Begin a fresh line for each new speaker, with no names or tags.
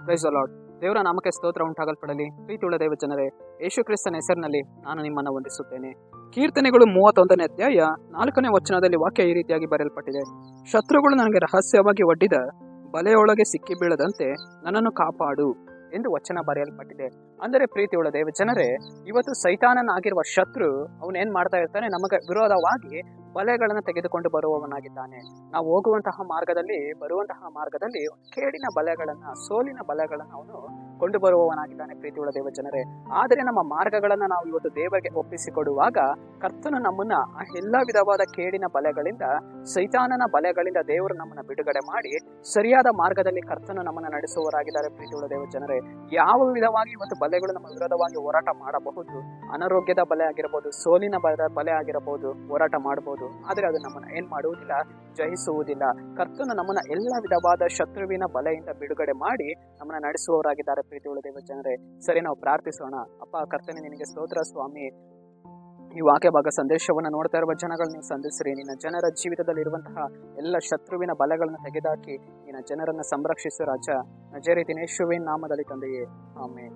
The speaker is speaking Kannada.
Praise the lord. ದೇವರ ನಾಮಕ್ಕೆ ಸ್ತೋತ್ರ ಉಂಟಾಗಲ್ಪಡಲಿ. ಪ್ರೀತಿಯುಳ್ಳ ದೇವ ಜನರೇ, ಯೇಸು ಕ್ರಿಸ್ತನ ಹೆಸರಿನಲ್ಲಿ ನಾನು ನಿಮ್ಮನ್ನು ವಂದಿಸುತ್ತೇನೆ. ಕೀರ್ತನೆಗಳು 31ನೇ ಅಧ್ಯಾಯ 4ನೇ ವಚನದಲ್ಲಿ ವಾಕ್ಯ ಈ ರೀತಿಯಾಗಿ ಬರೆಯಲ್ಪಟ್ಟಿದೆ. ಶತ್ರುಗಳು ನನಗೆ ರಹಸ್ಯವಾಗಿ ಒಡ್ಡಿದ ಬಲೆಯೊಳಗೆ ಸಿಕ್ಕಿ ಬೀಳದಂತೆ ನನ್ನನ್ನು ಕಾಪಾಡು ಎಂದು ವಚನ ಬರೆಯಲ್ಪಟ್ಟಿದೆ. ಅಂದರೆ ಪ್ರೀತಿಯುಳ್ಳ ದೇವ ಜನರೇ, ಇವತ್ತು ಸೈತಾನನಾಗಿರುವ ಶತ್ರು ಅವನೇನ್ ಮಾಡ್ತಾ ಇರ್ತಾನೆ, ನಮಗೆ ವಿರೋಧವಾಗಿ ಬಲೆಗಳನ್ನು ತೆಗೆದುಕೊಂಡು ಬರುವವನಾಗಿದ್ದಾನೆ. ನಾವು ಹೋಗುವಂತಹ ಮಾರ್ಗದಲ್ಲಿ ಬರುವಂತಹ ಮಾರ್ಗದಲ್ಲಿ ಕೇಡಿನ ಬಲೆಗಳನ್ನ, ಸೋಲಿನ ಬಲೆಗಳನ್ನ ಅವನು ಕೊಂಡು ಬರುವವನಾಗಿದ್ದಾನೆ. ಪ್ರೀತಿಯುಳ್ಳ ದೇವ ಜನರೇ, ಆದರೆ ನಮ್ಮ ಮಾರ್ಗಗಳನ್ನ ನಾವು ಇವತ್ತು ದೇವರಿಗೆ ಒಪ್ಪಿಸಿಕೊಡುವಾಗ ಕರ್ತನು ನಮ್ಮನ್ನ ಆ ಎಲ್ಲಾ ವಿಧವಾದ ಕೇಡಿನ ಬಲೆಗಳಿಂದ, ಸೈತಾನನ ಬಲೆಗಳಿಂದ ದೇವರು ನಮ್ಮನ್ನ ಬಿಡುಗಡೆ ಮಾಡಿ ಸರಿಯಾದ ಮಾರ್ಗದಲ್ಲಿ ಕರ್ತನು ನಮ್ಮನ್ನ ನಡೆಸುವವರಾಗಿದ್ದಾರೆ. ಪ್ರೀತಿಯುಳ್ಳ ದೇವ ಜನರೇ, ಯಾವ ವಿಧವಾಗಿ ಇವತ್ತು ಬಲೆಗಳು ನಮ್ಮ ವಿರೋಧವಾಗಿ ಹೋರಾಟ ಮಾಡಬಹುದು, ಅನಾರೋಗ್ಯದ ಬಲೆ ಆಗಿರಬಹುದು, ಸೋಲಿನ ಬಲೆ ಆಗಿರಬಹುದು, ಹೋರಾಟ ಮಾಡಬಹುದು, ಆದರೆ ಅದು ನಮ್ಮನ್ನ ಏನ್ ಮಾಡುವುದಿಲ್ಲ, ಜಯಿಸುವುದಿಲ್ಲ. ಕರ್ತನು ನಮ್ಮನ್ನ ಎಲ್ಲ ವಿಧವಾದ ಶತ್ರುವಿನ ಬಲೆಯಿಂದ ಬಿಡುಗಡೆ ಮಾಡಿ ನಮ್ಮನ್ನ ನಡೆಸುವವರಾಗಿದ್ದಾರೆ. ಪ್ರೀತಿಯುಳ್ಳ ದೇವ ಜನರೇ, ಸರಿ, ನಾವು ಪ್ರಾರ್ಥಿಸೋಣ. ಅಪ್ಪ ಕರ್ತನೆ, ನಿನಗೆ ಸ್ತೋತ್ರ ಸ್ವಾಮಿ. ಈ ವಾಕ್ಯ ಭಾಗ ಸಂದೇಶವನ್ನು ನೋಡ್ತಾ ಇರುವ ಜನಗಳು ನೀವು ಸಂಧಿಸ್ರಿ. ನಿನ್ನ ಜನರ ಜೀವಿತದಲ್ಲಿ ಇರುವಂತಹ ಎಲ್ಲ ಶತ್ರುವಿನ ಬಲೆಗಳನ್ನು ತೆಗೆದುಹಾಕಿ ನಿನ್ನ ಜನರನ್ನು ಸಂರಕ್ಷಿಸು ರಾಜ. ನಜರೇತಿನ ಯೇಸುವಿನ ನಾಮದಲ್ಲಿ ತಂದೆಯೇ, ಆಮೆನ್.